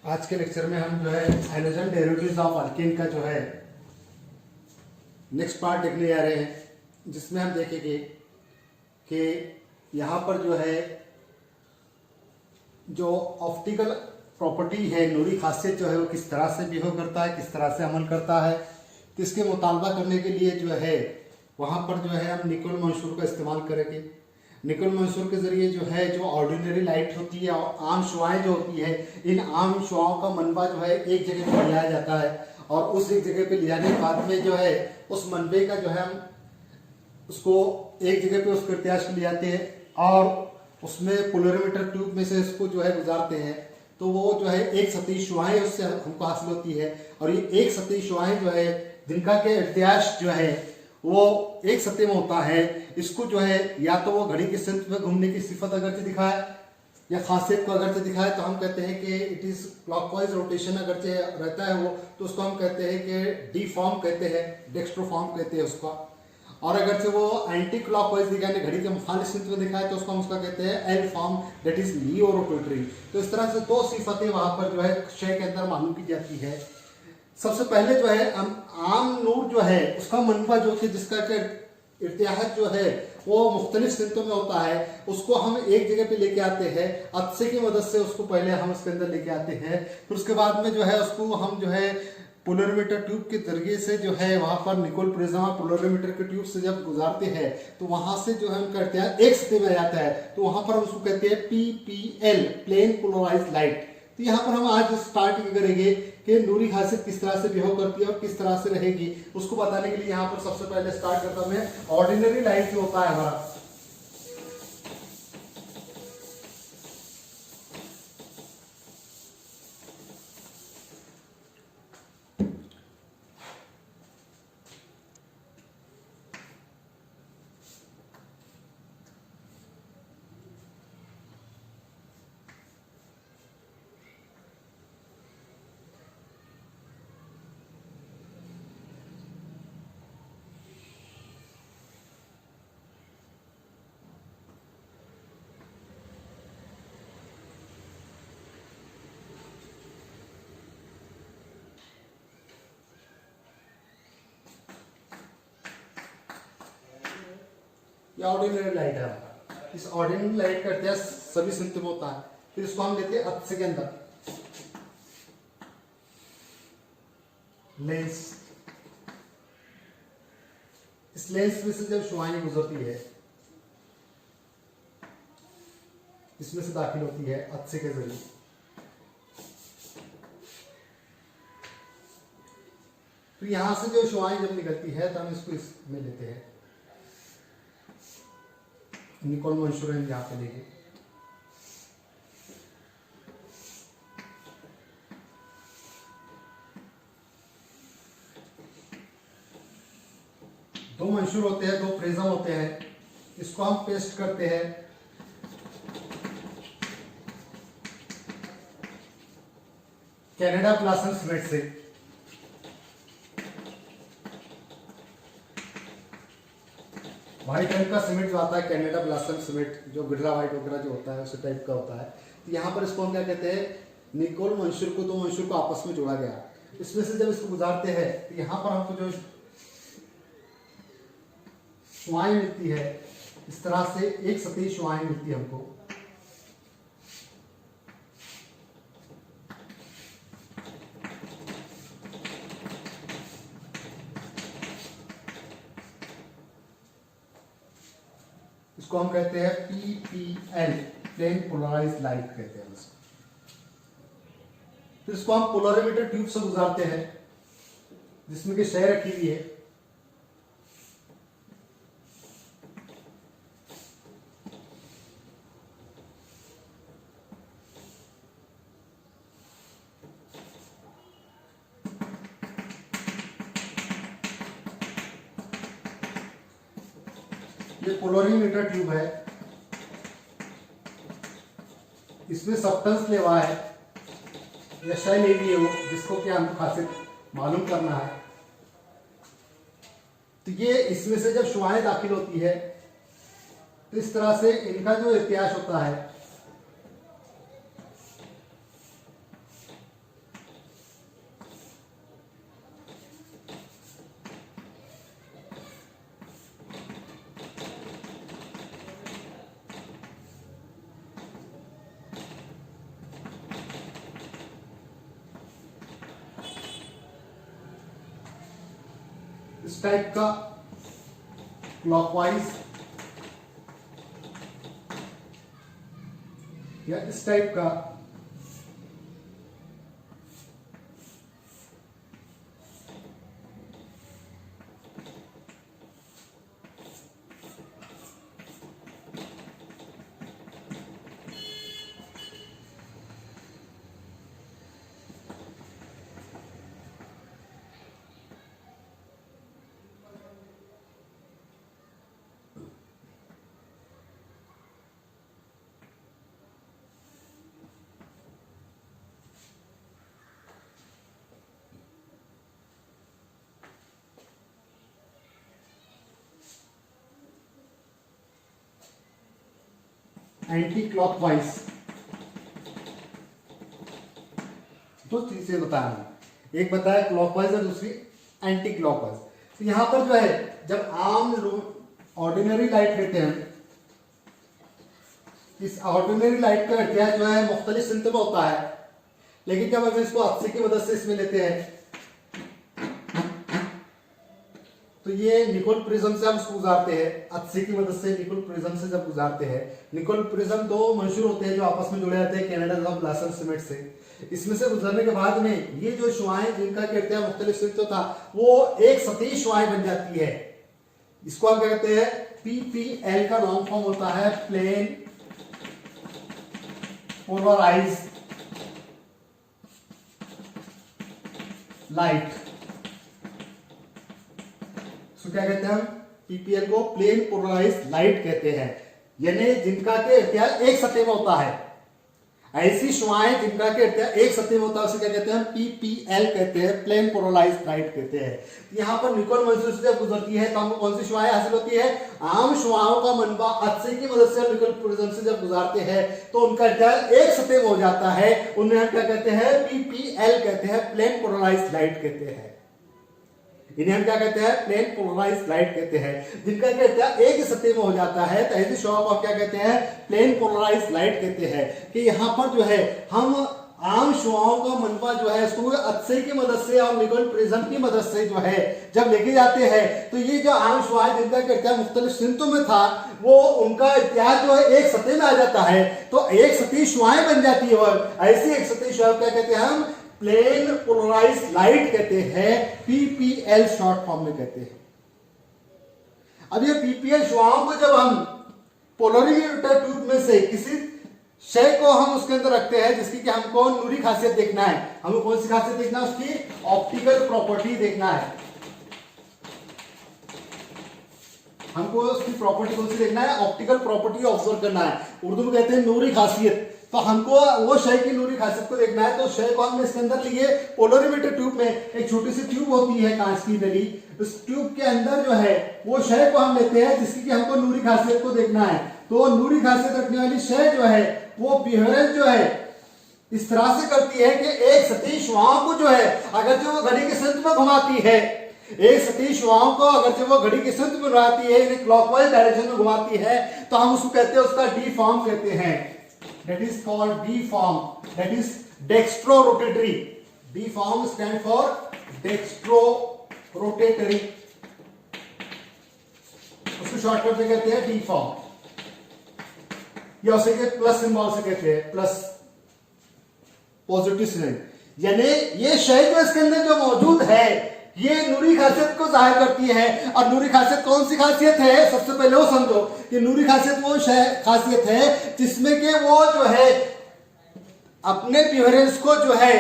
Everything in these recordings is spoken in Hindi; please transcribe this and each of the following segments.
आज के लेक्चर में हम जो है हाइड्रोजन डेरिवेटिव्स ऑफ अल्कीन का जो है नेक्स्ट पार्ट देखने जा रहे हैं, जिसमें हम देखेंगे कि यहाँ पर जो है जो ऑप्टिकल प्रॉपर्टी है, नूरी खासियत जो है वो किस तरह से बिहेव करता है, किस तरह से अमल करता है। तो इसके मुतालबा करने के लिए जो है वहाँ पर जो है हम निकोल मंशूर का इस्तेमाल करेंगे। निकोल मंशूर के जरिए जो है जो ऑर्डिनरी लाइट होती है और आम शुआएं जो होती है, इन आम शुआओं का मनबा जो है एक जगह पर लिया जाता है और उस एक जगह पे ले जाने के बाद में जो है उस मनबे का जो है हम उसको एक जगह पे उस प्रत्याश को ले जाते हैं और उसमें पोलरोमीटर ट्यूब में से इसको जो है गुजारते हैं। तो वो जो है एक सतही शुआएं उससे हमको हासिल होती है और ये एक सतही शुआएं जो है जिनका के इर्त्याश जो है वो एक सतह में होता है। इसको जो है या तो वो घड़ी की संत में घूमने की सिफत अगर से दिखाए या खासियत को अगर से दिखाए तो हम कहते हैं कि इट इज क्लॉकवाइज रोटेशन अगर से रहता है वो, तो उसको हम कहते हैं कि डी फॉर्म कहते हैं, डेक्स्ट्रो फॉर्म कहते हैं उसका। और अगर से वो एंटी क्लॉकवाइज दिखाने घड़ी के मुखालिफ सिंत में दिखाए तो उसको हम उसका कहते हैं L form, that is laevorotatory. तो इस तरह से दो सिफतें वहां पर जो है शय के अंदर मालूम की जाती है। सबसे पहले जो है हम आम नूर जो है उसका मनफा जो कि जिसका इर्तिहाद जो है वो मुख्तलिफ सिंतों में होता है, उसको हम एक जगह पे लेके आते हैं अदसे की मदद से। उसको पहले हम उसके अंदर लेके आते हैं, फिर उसके बाद में जो है उसको हम जो है पोलरोमीटर ट्यूब के जरिए से जो है वहां पर निकोल प्रिज्मा पोलरोमीटर के ट्यूब से जब गुजारते हैं तो वहां से जो है हम करते हैं एक सतह में आ जाता है, तो वहां पर हम उसको कहते हैं PPL, प्लेन पोलराइज्ड लाइट। तो यहाँ पर हम आज स्टार्ट करेंगे कि नूरी खासियत किस तरह से बिहेव करती है और किस तरह से रहेगी, उसको बताने के लिए यहाँ पर सबसे पहले स्टार्ट करता हूं मैं ऑर्डिनरी लाइट जो होता है हमारा। ये ऑर्डिनरी लाइट है हमारा। इस ऑर्डिनरी लाइट का इर्तियाज सभी सिंत में होता है। फिर इसको हम लेते हैं अदसे के अंदर लेंस। इस लेंस में से जब शुआएं गुजरती है इसमें से दाखिल होती है अदसे के जरिए। तो यहां से जो शुआएं जब निकलती है तो हम इसको इसमें लेते हैं, निकोल मंशूर यहाँ पे लेंगे। दो मंशूर होते हैं, दो प्रिज्म होते हैं, इसको हम पेस्ट करते हैं कनाडा प्लासन सीमेंट से। व्हाइट रंग का सीमेंट जो आता है कनाडा ब्लासम सीमेंट, जो गिडरा व्हाइट वगैरह जो होता है उसी टाइप का होता है। तो यहाँ पर इसको हम क्या कहते हैं, निकोल मंशूर को, दो मंशूर को आपस में जोड़ा गया। इसमें से जब इसको गुजारते हैं तो यहाँ पर हमको जो शुआएं मिलती है इस तरह से एक सतही शुआएं मिलती है हमको। इसको हम कहते हैं PPL, प्लेन पोलराइज्ड लाइट कहते हैं इसको। फिर इसको हम पोलरोमीटर ट्यूब से गुजारते हैं जिसमें कि शय रखी हुई है। ये पोलरोमीटर ट्यूब है, इसमें सब्सटेंस ले हुआ है या शय ले ली है वो, जिसको क्या हमको खासियत मालूम करना है। तो ये इसमें से जब शुआएं दाखिल होती है तो इस तरह से इनका जो इतिहास होता है इस टाइप का क्लॉकवाइज या इस टाइप का एंटी क्लॉकवाइज, दो चीजें बताया मैंने, एक बताया क्लॉकवाइज और दूसरी एंटी क्लॉकवाइज। तो यहां पर जो है जब आम लोग ऑर्डिनरी लाइट लेते हैं, इस ऑर्डिनरी लाइट का इर्तियाज जो है मुख्तलिफ सिमत में होता है, लेकिन जब हम इसको अक्सी की मदद से इसमें लेते हैं तो ये निकोल प्रिज्म से हम उसको गुजारते हैं, अच्छे की मदद से निकोल प्रिज्म से जब गुजारते हैं। निकोल प्रिज्म दो मंशूर होते हैं जो आपस में जुड़े रहते हैं कैनेडा और ब्लासन सीमेंट से। इसमें से गुजरने के बाद में ये जो शुआएं जिनका कहते हैं मुख्तलिफ सिमतों था वो एक सतही शुआएं बन जाती है। इसको हम कहते हैं पीपीएल का लॉन्ग फॉर्म होता है प्लेन पोलराइज लाइट। तो क्या कहते हैं हम पीपीएल को प्लेन पोलराइज्ड लाइट कहते हैं, यानी जिनका के इर्तियाज एक सतह में होता है। ऐसी शुआएं जिनका के इर्तियाज एक सतह में होता है उसे क्या कहते हैं पीपीएल कहते हैं, प्लेन पोलराइज्ड लाइट कहते हैं। यहाँ पर निकोल मंशूर से जब गुजरती है तो हमको कौन सी शुआएं हासिल होती है, आम शुआओं का मनबा अच्छे की मदद से निकोल प्रिज्म से जब गुजारते हैं तो उनका इर्तियाज एक सतह में हो जाता है। उन्हें हम क्या कहते हैं पीपीएल कहते हैं, प्लेन पोलराइज्ड लाइट कहते हैं। इन्हें हम क्या कहते हैं प्लेन पोलराइज्ड लाइट कहते हैं, जिनका क्या एक ही सतह में हो जाता है। तो ऐसी शुआओं को क्या कहते हैं प्लेन पोलराइज्ड लाइट कहते हैं। कि यहाँ पर जो है हम आम शुआओं का मनबा जो है इसको अच्छे की मदद से और निकोल प्रिज्म की मदद से जो है जब लेके जाते हैं तो ये जो आम शुआएं जिनका क्या मुख्तलिफ सिमतों में था वो उनका इर्तियाज जो है एक सतह में आ जाता है, तो एक सतही शुआएं बन जाती है। और ऐसी एक सतही शुआ क्या कहते हैं हम प्लेन पोलराइज्ड लाइट कहते हैं, पीपीएल शॉर्ट फॉर्म में कहते हैं। अब ये पीपीएल शुआओं को जब हम पोलरिमीटर ट्यूब में से किसी शय को हम उसके अंदर रखते हैं जिसकी कि हमको नूरी खासियत देखना है, हमको कौन सी खासियत देखना है उसकी ऑप्टिकल प्रॉपर्टी देखना है। हमको उसकी प्रॉपर्टी कौन सी देखना है, ऑप्टिकल प्रॉपर्टी ऑब्जर्व करना है। उर्दू में कहते हैं नूरी खासियत। तो हमको वो शय की नूरी खासियत को देखना है, तो शय को हमने इसके अंदर लिए पोलरिमीटर ट्यूब में एक छोटी सी ट्यूब होती है कांच की नली, उस ट्यूब के अंदर जो है वो शय को हम लेते हैं जिसकी कि हमको नूरी खासियत को देखना है। तो नूरी खासियत रखने वाली शय जो है वो बिहेवियर जो है इस तरह से करती है कि एक सतही शुआओं को जो है अगर जो वो घड़ी के संत में घुमाती है, एक सतही शुआओं को अगर जब वो घड़ी के संत में घुमाती है क्लॉकवाइज डायरेक्शन में घुमाती है तो हम उसको कहते हैं उसका डी फॉर्म कहते हैं। That is called D form. That is dextro-rotatory. D form stand for dextro-rotatory. उसको शॉर्टकट में कहते हैं D form. या उसे के प्लस सिंबल से कहते हैं, प्लस पॉजिटिव साइन। यानी ये शय जो इसके अंदर जो मौजूद है ये नूरी खासियत को जाहिर करती है। और नूरी खासियत कौन सी खासियत है, सबसे पहले वो समझो कि नूरी खासियत वो खासियत है जिसमें कि वो जो है अपने प्योरेंस को जो है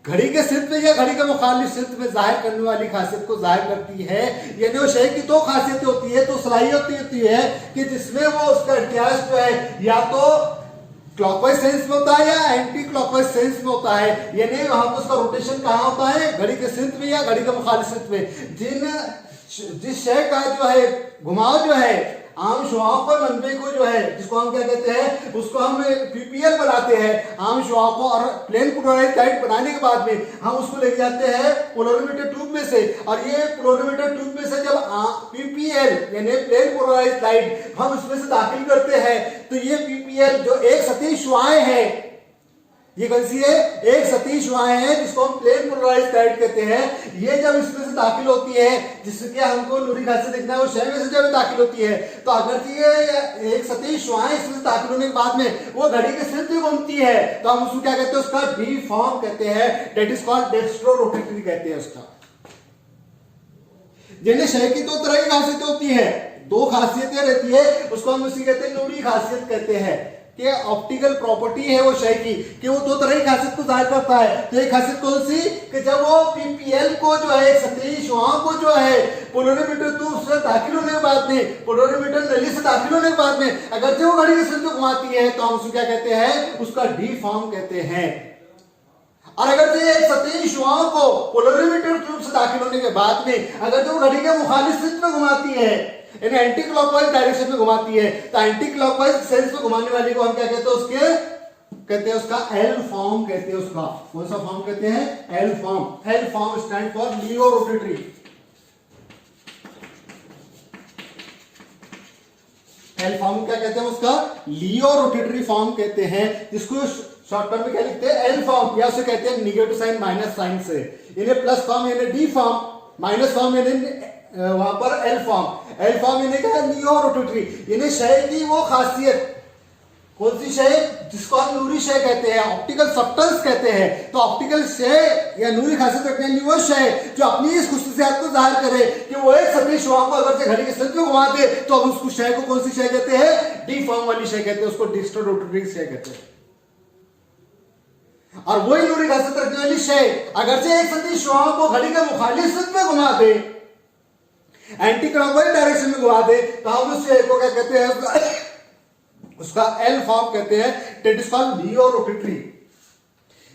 घड़ी के सिद्ध में या घड़ी के मुखालिफ सिद्ध में जाहिर करने वाली खासियत को जाहिर करती है। यानी वो शय की दो खासियतें होती है, तो सलाहियत होती है कि जिसमें वो उसका इतिहास जो है या तो क्लॉकवाइज सेंस में होता है या एंटी क्लॉकवाइज सेंस में होता है। यानी वहां पर उसका रोटेशन कहां होता है, घड़ी के सिद्ध में या घड़ी के मुखालिफ सिद्ध में। जिस शय का जो है घुमाव जो है आम शुआओं पर मनबे को जो है जिसको हम क्या कहते हैं उसको हम पीपीएल बनाते हैं आम शुआओं को। और प्लेन पोलराइज्ड लाइट बनाने के बाद में हम उसको लेके जाते हैं पोलरिमीटर ट्यूब में से, और ये पोलरिमीटर ट्यूब में से जब पीपीएल यानी प्लेन पोलराइज्ड लाइट हम उसमें से दाखिल करते हैं तो ये पीपीएल जो एक सतही शुआएं हैं ये कौन सी है? एक सतही शुआएं हैं जिसको हम प्लेन पोलराइज्ड लाइट कहते हैं। ये जब इसमें से दाखिल होती है, जिसके हमको नूरी खासियत देखना है, वो शय में से जब दाखिल होती है, तो अगर ये एक सतही शुआएं इसमें से दाखिल होने के बाद में वो घड़ी के सिर में घूमती है, तो हम उसको क्या कहते हैं? उसका डी फॉर्म कहते हैं, that is called dextrorotatory कहते हैं उसका। जिन्हें शय की दो तरह की खासियतें होती है, दो खासियतें रहती है, उसको हम उसी कहते हैं नूरी खासियत कहते हैं कि ऑप्टिकल प्रॉपर्टी है वो शय की कि वो दो तरह की खासियत को जाहिर करता है। तो एक खासियत कौन सी? कि जब वो पीपीएल को जो है, सतही शुआओं को जो है पोलरिमीटर ट्यूब से दाखिल होने के बाद में, पोलरिमीटर नली से दाखिल होने के बाद में अगर जो घड़ी के सिर को घुमाती है, तो हम उसको क्या कहते हैं? उसका डी फॉर्म कहते हैं। और अगर जो एक सतही शुआओं को पोलरिमीटर ट्यूब से दाखिल होने के बाद में अगर जो घड़ी के मुखालिफ सिर में घुमाती है, यानी एंटी क्लॉकवाइज डायरेक्शन में घुमाती है, तो एंटी क्लॉकवाइज सेंस में घुमाने वाली को हम क्या कहते हैं? उसके कहते हैं उसका एल फॉर्म कहते हैं। उसका कौन सा फॉर्म कहते हैं? L form. L form stand for laevorotatory. L form क्या कहते हैं? उसका लियो रोटेटरी फॉर्म कहते हैं, जिसको शॉर्ट टर्म में क्या लिखते हैं? एल फॉर्म, या उसे कहते हैं निगेटिव साइन माइनस साइन से। इन्हें प्लस फॉर्म यानी डी फॉर्म, माइनस फॉर्म यानी वहां पर एल फॉर्म। एल फॉर्म यानी क्या? लियो रोटेटरी। यानी शय की वो खासियत, कौन सी शय? जिसको हम नूरी शय कहते हैं, ऑप्टिकल सब्सटेंस कहते हैं। तो ऑप्टिकल शय या नूरी खासियत रखने वाली वो शय जो अपनी इस खुसूसियत को जाहिर करे कि वो एक सतही शुआओं को अगर से घड़ी के सिर में घुमा दे, तो हम उसको शय को कौन सी शय कहते हैं? डी फॉर्म वाली शय कहते हैं, उसको डिस्टल रोटेटरी शय कहते हैं। और वही नूरी खासियत रखने वाली शय अगर से एक सतही शुआओं को घड़ी के मुखालिफ सिर में घुमा दे, एंटी क्लॉकवाइज डायरेक्शन में घुमा दे, तो हम उस शय को क्या कहते हैं? उसका एल फॉर्म कहते हैं, that is called laevorotatory.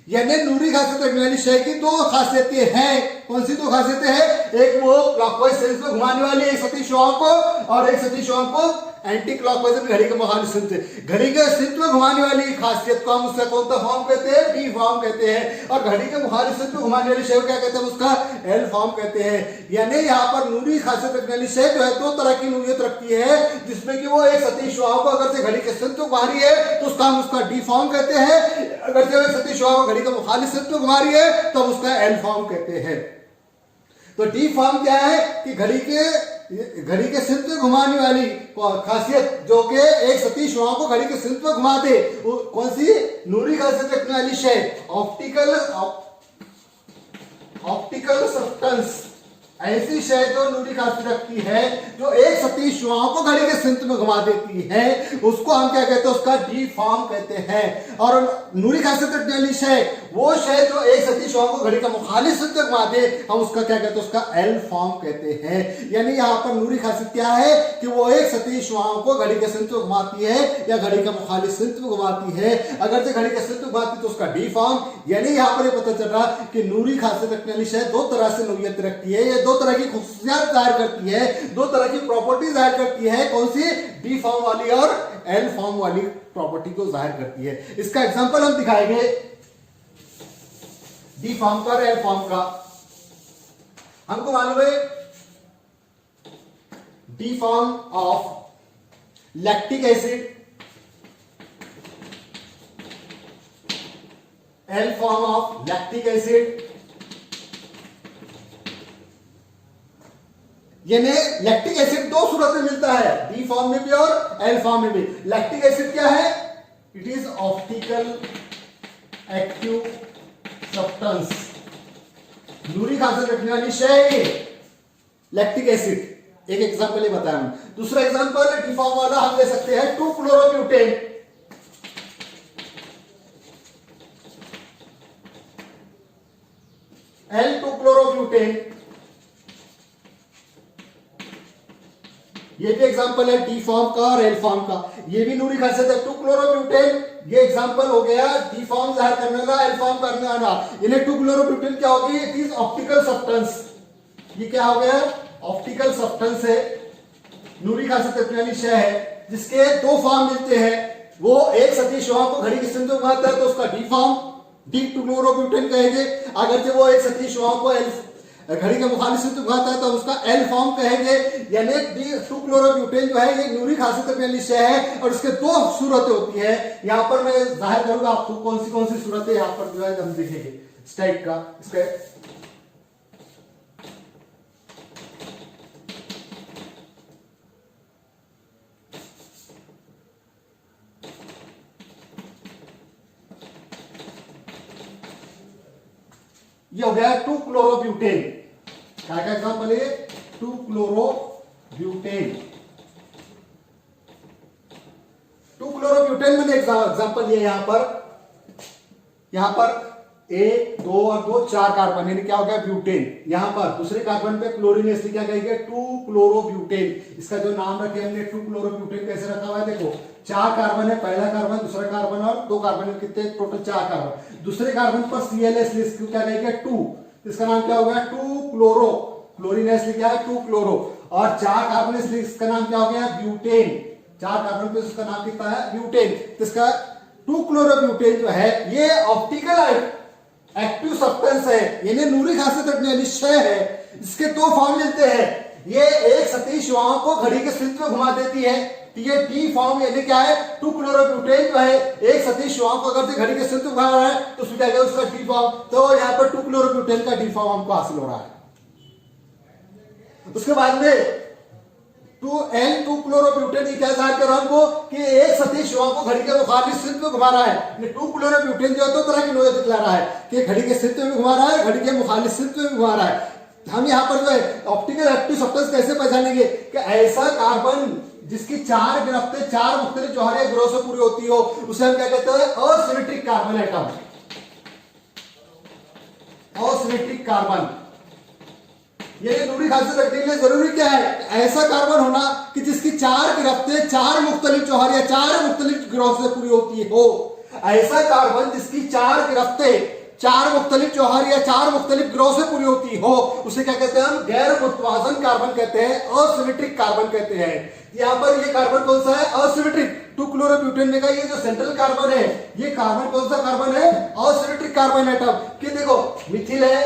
यानी नूरी खासियत रखने वाली शय की दो खासियतें हैं। कौन सी दो खासियतें हैं? एक वो क्लॉकवाइज सेंस में घुमाने वाली एक सतही शुआओं को, और एक सतही शुआओं को एंटी क्लॉकवाइज घड़ी के मुखालिफ सिर, घड़ी के सिर में घुमाने वाली खासियत को हम उसका कौन सा फॉर्म कहते हैं? डी फॉर्म कहते हैं। और घड़ी के मुखालिफ सिर में घुमाने वाली शय को क्या कहते हैं? उसका एल फॉर्म कहते हैं। यानी यहाँ पर नूरी खासियत रखने वाली शय जो है दो तरह की नूरियत रखती है, जिसमें कि वो एक सतही शुआओं को अगर से घड़ी के सिर में घुमा रही है, तो उसका हम उसका डी फॉर्म कहते हैं। अगर से सतही शुआओं को घड़ी के मुखालिफ सिर में घुमा रही है, तो हम उसका एल फॉर्म कहते हैं। तो डी फॉर्म क्या है? कि घड़ी के सिर पे घुमाने वाली खासियत जो कि एक सतही शुआओं को घड़ी के सिर पे घुमा दे, वो कौन सी? नूरी खासियत रखने वाली शय, ऑप्टिकल सब्सटेंस। ऐसी शय जो नूरी खासियत रखती है, जो एक सतही शुआओं को घड़ी के सिर में घुमा देती है, उसको हम क्या कहते हैं? उसका डी फॉर्म कहते हैं। और नूरी खासियत रखने वाली शय वो शय जो एक सतही शुआओं को घड़ी का मुखालिफ सिर में घुमा दे, हम उसका क्या कहते हैं? उसका एल फॉर्म कहते हैं। यानी यहाँ पर नूरी खासियत क्या है? कि वो एक सतही शुआओं को घड़ी के सिर में घुमाती है या घड़ी का मुखालिफ सिर में घुमाती है। अगर से घड़ी के सिर में घुमाती है तो उसका डी फॉर्म। यानी यहाँ पर पता चल रहा कि नूरी खासियत रखने वाली शय दो तरह से नूरियत रखती है, दो तरह की खूबियात जाहिर करती है, दो तरह की प्रॉपर्टी जाहिर करती है। कौन सी? डी फॉर्म वाली और एल फॉर्म वाली प्रॉपर्टी को जाहिर करती है। इसका एग्जांपल हम दिखाएंगे डी फॉर्म का और एल फॉर्म का। हमको मालूम है D form of lactic acid, L form of lactic acid. यानी लैक्टिक एसिड दो सूरत में मिलता है, डी फॉर्म में भी और एल फॉर्म में भी। लैक्टिक एसिड क्या है? It is optical active substance. नूरी खासियत रखने वाली शय लैक्टिक एसिड। एक एग्जांपल ही बताया हम। दूसरा एग्जांपल डी फॉर्म वाला हम ले सकते हैं 2-क्लोरोब्यूटेन। L2-क्लोरोब्यूटेन, ये भी एग्जांपल है डी फॉर्म का और एल फॉर्म का। ये भी नूरी खासियत है 2-क्लोरोब्यूटेन। ये एग्जांपल हो गया डी फॉर्म जाहिर करने वाला, एल फॉर्म करने वाला। इन्हें 2-क्लोरोब्यूटेन क्या होगी? It is optical substance. ये क्या हो गया? ऑप्टिकल सब्सटेंस है, नूरी खासियत रखने वाली शय है, जिसके दो फॉर्म मिलते हैं। वो एक सतही शुआओं को घड़ी के सिर में घुमाता है, तो उसका डी फॉर्म, डी 2-क्लोरोब्यूटेन कहेंगे। अगर जो वो एक सतही शुआओं को घड़ी के मुखालिफ सिद्ध उगाता है तो उसका एल फॉर्म कहेंगे। यानी D2-क्लोरोब्यूटेन जो है ये न्यूरी खासियत रखने वाली शय है और इसके दो सूरतें होती है। यहाँ पर मैं जाहिर करूंगा आपको कौन सी सूरतें यहाँ पर जो है हम देखेंगे इस टाइप का। इसके ये हो गया 2-क्लोरोब्यूटेन। क्या क्या एग्जाम्पल है? 2-क्लोरोब्यूटेन। 2-क्लोरोब्यूटेन मैंने एग्जाम्पल लिया यहां पर 1 2 और 2 4 कार्बन, यानी क्या हो गया ब्यूटेन। यहां पर दूसरे कार्बन पे क्लोरीन, इसलिए क्या कहेंगे 2-क्लोरोब्यूटेन। इसका जो नाम रखे हमने 2-क्लोरोब्यूटेन कैसे रखा हुआ है देखो, 4 कार्बन है, पहला कार्बन, दूसरा कार्बन और 2 कार्बन, कितने टोटल 4 कार्बन। दूसरे कार्बन पर Cl है इसलिए इसको क्या कहेंगे 2, इसका नाम क्या होगा 2-क्लोरो। क्लोरीन है इसलिए क्या है 2-क्लोरो। और 4 कार्बन इसलिए इसका नाम क्या हो गया ब्यूटेन। 4 कार्बन पे इसका नाम कितना है ब्यूटेन। तो इसका 2-क्लोरोब्यूटेन जो है ये ऑप्टिकल एक्टिव सब्सटेंस है, यानी नूरी खासियत रखने वाली शय है। इसके दो फॉर्म मिलते हैं। ये एक सतही शुआओं को घड़ी के स्थिति में घुमा देती है, तो ये डी फॉर्म यानी क्या है 2-क्लोरोब्यूटेन जो है एक सतही शुआओं को अगर से घड़ी के स्थिति में घुमा रहा है तो उसमें क्या है उसका डी फॉर्म। तो यहाँ पर 2-क्लोरोब्यूटेन का डी फॉर्म हमको हासिल हो रहा है। उसके बाद में 2N2-क्लोरोब्यूटेन क्या जाहिर कर रहा हमको कि एक सतही शुआओं को घड़ी के मुखालिफ स्थिति में घुमा रहा है। 2-क्लोरोब्यूटेन जो है दो तरह की नोयत दिखला रहा है कि घड़ी के स्थिति में घुमा रहा है, घड़ी के मुखालिफ स्थिति में घुमा रहा है। हम यहाँ पर जो है ऑप्टिकल एक्टिव सब्सटेंस कैसे पहचानेंगे कि ऐसा कार्बन जिसकी 4 गिरफ्तें 4 मुख्तलिफ जौहरिया ग्रोह से पूरी होती हो उसे हम क्या कहते हैं asymmetric carbon atom. Asymmetric carbon ये नूरी खासियत रखने के लिए जरूरी क्या है, ऐसा कार्बन होना कि जिसकी 4 गिरफ्तें 4 मुख्तलिफ जौहरिया 4 मुख्तलिफ ग्रोह से पूरी होती हो। ऐसा कार्बन जिसकी 4 गिरफ्तें 4 मुख्तलिफ जौहर या 4 मुख्तलिफ ग्रोह से पूरी होती हो उसे क्या कहते हैं हम गैर मुतवाजन कार्बन कहते हैं, असिमेट्रिक कार्बन कहते हैं। यहाँ पर ये कार्बन कौन सा है असिमेट्रिक। 2-क्लोरोब्यूटेन में का ये जो सेंट्रल कार्बन है ये कार्बन कौन सा कार्बन है असिमेट्रिक कार्बन एटम। कि देखो मिथिल है,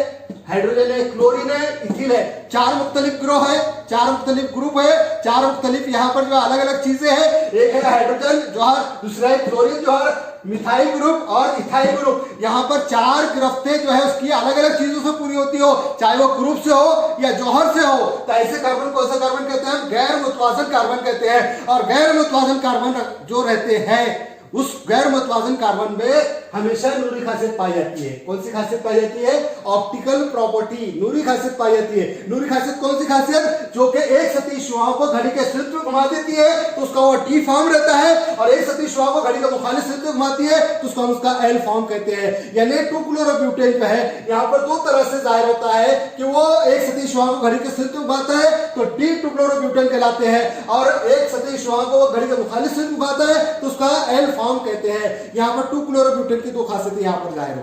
हाइड्रोजन है, क्लोरीन है, इथिल है, 4 मुख्तलिफ ग्रोह है, 4 मुख्तलिफ ग्रुप है, 4 मुख्तलिफ यहाँ पर जो अलग अलग चीजें हैं। एक है हाइड्रोजन जौहर, दूसरा है क्लोरीन जौहर, मिथाइल ग्रुप और इथाइल ग्रुप। यहाँ पर 4 गिरफ्तें जो है उसकी अलग अलग चीजों से पूरी होती हो, चाहे वो ग्रुप से हो या जौहर से हो। तो ऐसे कार्बन कौन सा कार्बन कहते हैं गैर मुतवाजन कार्बन कहते हैं। और गैर मुतवाजन कार्बन जो रहते हैं उस गैर मुतवाजन कार्बन में हमेशा नूरी खासियत पाई जाती है। कौन सी खासियत पाई जाती है ऑप्टिकल प्रॉपर्टी, नूरी खासियत पाई जाती है। नूरी खासियत कौन सी खासियत जो कि एक सतही शुआओं को घड़ी के स्थिति में घुमा देती है तो उसका वो डी फॉर्म रहता है, और एक सतही शुआओं को घड़ी के मुखालिफ स्थिति में घुमाती है तो उसको हम उसका एल फॉर्म कहते हैं। यानी 2-क्लोरोब्यूटेन जो है यहाँ पर दो तरह से जाहिर होता है कि वो एक सतही शुआओं को घड़ी के स्थिति में घुमाता है तो D2-क्लोरोब्यूटेन कहलाते हैं, और एक सतही शुआओं को घड़ी के मुखालिफ स्थिति में घुमाता है तो उसका एल फॉर्म कहते हैं। यहाँ पर 2-क्लोरोब्यूटेन की दो खासियतें यहाँ पर जाहिर हो।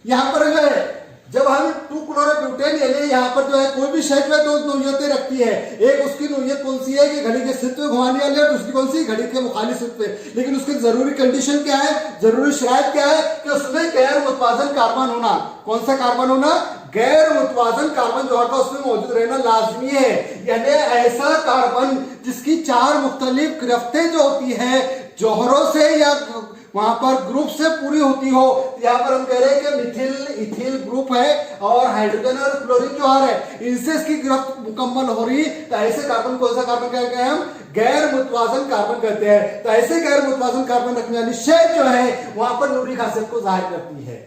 यहाँ पर जो है जब हम 2-क्लोरोब्यूटेन यानी यहाँ पर जो है कोई भी शय में दो नोयतें रखती है, एक उसकी नोयत कौन सी है कि घड़ी के स्थिति में घुमाने वाली है, दूसरी कौन सी घड़ी के मुखालिफ स्थिति में। लेकिन उसकी जरूरी कंडीशन क्या है, जरूरी शरायत क्या है कि उसमें गैर मुतवाजन कार्बन होना। कौन सा कार्बन होना गैर मुतवाजन कार्बन जो होगा उसमें मौजूद रहना लाजमी है। यानी ऐसा कार्बन जिसकी 4 मुख्तलिफ गिरफ्तें जो होती है जौहरों से या वहां पर ग्रुप से पूरी होती हो। यहाँ पर हम कह रहे हैं कि मिथिल इथिल ग्रुप है और हाइड्रोजन और क्लोरीन जौहर है, इनसे इसकी गिरफ्त मुकम्मल हो रही तो ऐसे कार्बन कौन सा कार्बन कहते हैं हम गैर मुतवाजन कार्बन कहते हैं। तो ऐसे गैर मुतवाजन कार्बन रखने वाली शय जो है वहां पर नूरी खासियत को जाहिर करती है।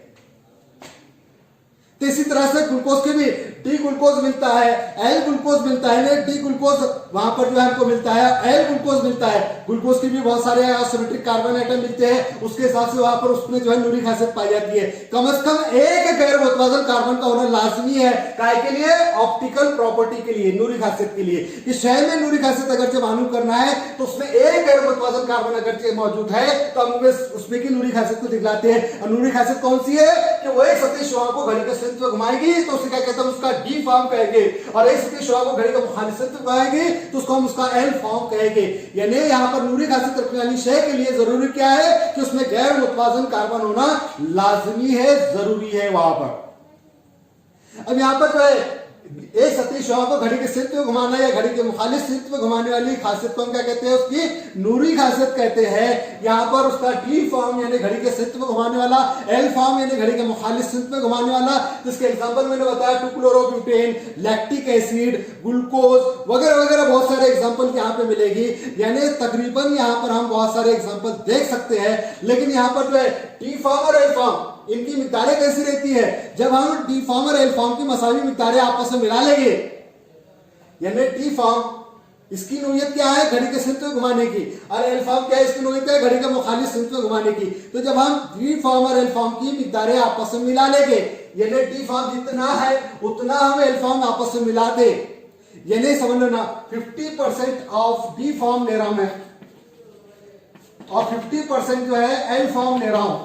तो इसी तरह से ग्लूकोज के भी डी ग्लूकोज मिलता है, एल ग्लूकोज मिलता है, डी ग्लूकोज वहां पर जो है हमको मिलता है, एल ग्लूकोज मिलता है। ग्लूकोज के भी बहुत सारे असिमेट्रिक कार्बन आइटम मिलते हैं, उसके हिसाब से वहां पर उसमें जो है नूरी खासियत पाई जाती है। कम से कम एक गैर मुतवाजन कार्बन का होना लाजमी है। काय के लिए ऑप्टिकल प्रॉपर्टी के लिए, नूरी खासियत के लिए। कि शय में नूरी खासियत अगर से मालूम करना है तो उसमें एक गैर मुतवाजन कार्बन अगर मौजूद है तो हम उसमें की नूरी खासियत को दिखलाते हैं। और नूरी खासियत कौन सी है कि वो एक सतही शुआ को घड़ी के स्थिति में घुमाएगी तो उसे क्या कहते हैं उसका डी फॉर्म कहेंगे, और एक सतही शुआ को घड़ी के मुखालिफ स्थिति में घुमाएगी तो उसको हम उसका एल फॉर्म कहेंगे। यानी यहाँ पर नूरी खासियत रखने वाली शय के लिए जरूरी क्या है कि उसमें गैर मुतवाजन कार्बन होना लाजमी है, जरूरी है वहां पर। अब यहाँ पर जो है एक सतही शुआ को घड़ी के सिर में घुमाना या घड़ी के मुखालिफ सिर में घुमाने वाली खासियत को हम क्या कहते हैं, उसकी नूरी खासियत कहते हैं। यहाँ पर उसका डी फॉर्म यानी घड़ी के सिर में घुमाने वाला, एल फॉर्म यानी घड़ी के मुखालिफ सिर में घुमाने वाला, जिसके एग्जांपल मैंने बताया 2-क्लोरोब्यूटेन, लैक्टिक एसिड, ग्लूकोज वगैरह वगैरह बहुत सारे एग्जाम्पल यहाँ पे मिलेगी। यानी तकरीबन यहाँ पर हम बहुत सारे एग्जाम्पल देख सकते हैं। लेकिन यहाँ पर जो है डी फॉर्म और एल फॉर्म इनकी मिकदारें कैसी रहती है, जब हम डी फॉर्म और एल फॉर्म की मसावी मिकदारें आपस में मिला लेंगे, यानी डी फॉर्म इसकी नोयत क्या है, घड़ी के सिमत में घुमाने की, और एल फॉर्म क्या है, इसकी नोयत है घड़ी के मुखालिफ सिमत में घुमाने की। तो जब हम डी फॉर्म और एल फॉर्म की मिकदारें आपस में मिला लेंगे, यानी डी फॉर्म जितना है उतना हम एल फॉर्म आपस में मिला दे, यानी समझ लो ना 50% ऑफ डी फॉर्म ले रहा हूं मैं और 50% जो है एल फॉर्म ले रहा हूं,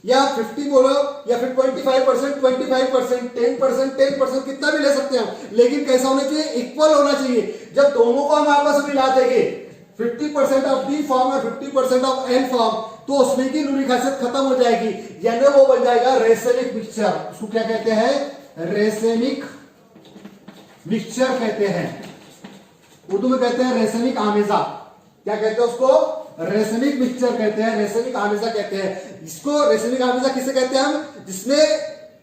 या 50 बोलो या फिर 25%, 10%, 10% कितना भी ले सकते हैं, लेकिन कैसा होना चाहिए, इक्वल होना चाहिए। जब दोनों को हम आपस में मिला देंगे 50% ऑफ डी फॉर्म और 50% ऑफ एल फॉर्म, तो उसमें की नूरी खासियत खत्म हो जाएगी, यानी वो बन जाएगा रेसेमिक मिक्सचर। उसको क्या कहते हैं, रेसेमिक मिक्सचर कहते हैं, उर्दू में कहते हैं रेसेमिक आमेजा। क्या कहते हैं उसको, रेसेमिक मिक्सचर कहते हैं, रेसेमिक आमेजा कहते हैं। इसको रेसेमिक आमेजा किसे कहते हैं हम, जिसमें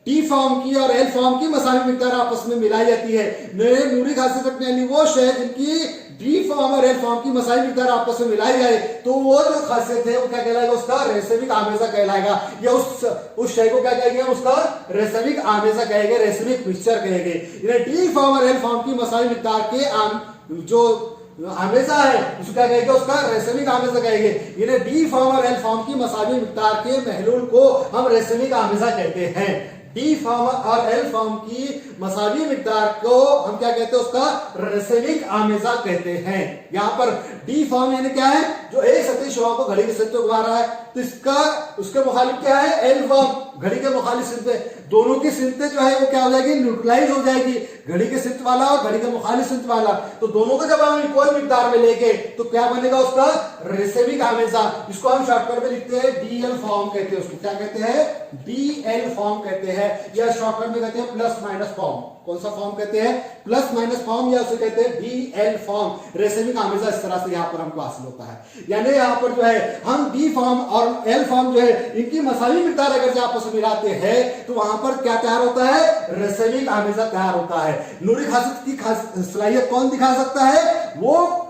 टी फॉर्म की और एल फॉर्म की मसावी मिकदार आपस में मिलाई जाती है। नूरी खासियत रखने वाली वो शय जिनकी डी फॉर्म और एल फॉर्म की मसावी मिकदार आपस में मिलाई जाए, तो वो जो खासियत है वो क्या कहलाएगा, उसका रेसेमिक आमेजा कहलाएगा, या उस शय को क्या कहेंगे, उसका रेसेमिक आमेजा कहेंगे, रेसेमिक मिक्सचर कहेंगे। डी फॉर्म और एल फॉर्म की मसावी मिकदार के जो आमेजा है उसको क्या कहेंगे, उसका रेसेमिक आमेजा कहेंगे। यानी डी फॉर्म और एल फॉर्म की मसावी मिकदार के महलूल को हम रेसेमिक आमेजा कहते हैं। डी फॉर्म और एल फॉर्म की मसावी मिकदार को हम क्या कहते हैं, उसका रेसेमिक आमेजा कहते हैं। यहाँ पर डी फॉर्म यानी क्या है, जो एक सतही शुआ को घड़ी के सिर पे घुमा रहा है, तो इसका उसके मुखालिफ क्या है, एल फॉर्म घड़ी के मुखालिफ सिर पे, दोनों की सिमतें जो है वो क्या हो जाएगी, न्यूट्रलाइज हो जाएगी, घड़ी के सिमत वाला और घड़ी के मुखालिफ सिमत वाला। तो दोनों को जब हम इक्वल मिकदार में लेके तो क्या बनेगा, उसका रेसेमिक आमेजा। इसको हम शॉर्टकट में लिखते हैं डीएल फॉर्म कहते हैं, उसको क्या कहते हैं, डीएल फॉर्म कहते हैं, या शॉर्टकट में कहते हैं प्लस माइनस फॉर्म। कौन सा फॉर्म कहते हैं, प्लस माइनस फॉर्म, या उसे कहते हैं डीएल फॉर्म। रेसेमिक आमेजा इस तरह से यहाँ पर हमको हासिल होता है। यानी यहाँ पर जो है हम डी फॉर्म और एल फॉर्म जो है इनकी मसावी मिकदार अगर जो आपस में मिलाते हैं तो वहां पर क्या तैयार होता है, रेसेमिक आमेजा तैयार होता है। नूरी खासियत की सलाहियत कौन दिखा सकता है, वो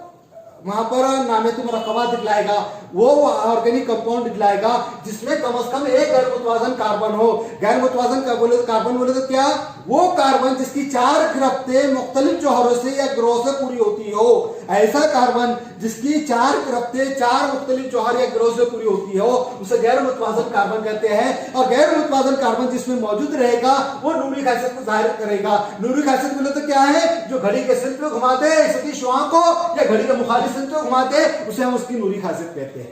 वहां पर नामे तो मुरक्कबा दिखलाएगा, वो ऑर्गेनिक कंपाउंड दिखलाएगा जिसमें कम से कम एक गैर मुतवाजन कार्बन हो। गैर मुतवाजन कार्बन बोले तो क्या, वो कार्बन जिसकी 4 गिरफ्तें मुख्तलिफ जौहरों से या ग्रोह से पूरी होती हो। ऐसा कार्बन जिसकी 4 गिरफ्तें 4 मुख्तलिफ जौहर या ग्रोह से पूरी होती हो उसे गैर मुतवाजन कार्बन कहते हैं। और गैर मुतवाजन कार्बन जिसमें मौजूद रहेगा वो नूरी खासियत को जाहिर करेगा। नूरी खासियत बोले तो क्या है, जो घड़ी के सिर पे घुमाते हैं इसकी शुआ को, या घड़ी के मुखालिफ सिर पे घुमाते उसे हम उसकी नूरी खासियत कहते हैं।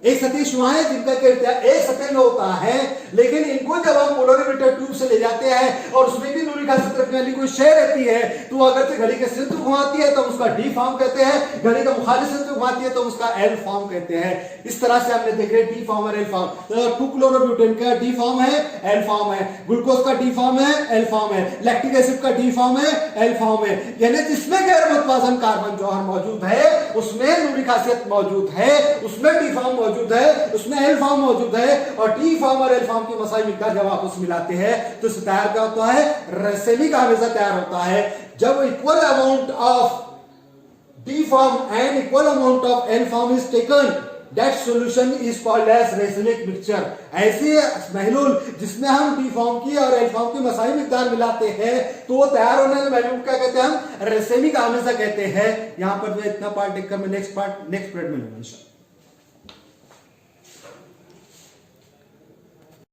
एक सतही शुआएं जिनका एक सतह में होता है, लेकिन इनको जब हम पोलरिमीटर ट्यूब से ले जाते हैं और उसमें भी नूरी खासियत रखने वाली कोई शय रहती है, तो अगर से घड़ी के सिर पे घुमाती है तो उसका डी फॉर्म कहते हैं, घड़ी का मुखालिफ सिर पे घुमाती है तो उसका एल फॉर्म कहते हैं। इस तरह से हमने देखे डी फॉर्म और एल फॉर्म। 2-क्लोरोब्यूटेन का डी फॉर्म है, एल फॉर्म है, ग्लूकोज का डी फॉर्म है, एल फॉर्म है, लैक्टिक एसिड का डी फॉर्म है, एल फॉर्म है। यानी जिसमें गैर मुतवाजन कार्बन जौहर मौजूद है उसमें नूरी खासियत मौजूद है, उसमें डी फॉर्म मौजूद है, उसमें एल फॉर्म मौजूद है। और डी फॉर्म और एल फॉर्म की मसाई मिकदार जब आपस मिलाते हैं तो इससे तैयार क्या होता है, रेसेमिक आमेजा तैयार होता है। जब equal amount of D form and equal amount of L form is taken, that solution is called as racemic mixture. ऐसे महलूल जिसमें हम डी फॉर्म की और एल फॉर्म की मसाई मिकदार मिलाते हैं तो वो तैयार होने वाले महलूल क्या कहते हैं, हम रेसेमिक आमेजा कहते हैं। यहां पर जो इतना पार्ट देखकर मैं नेक्स्ट पीरियड में लूंगा।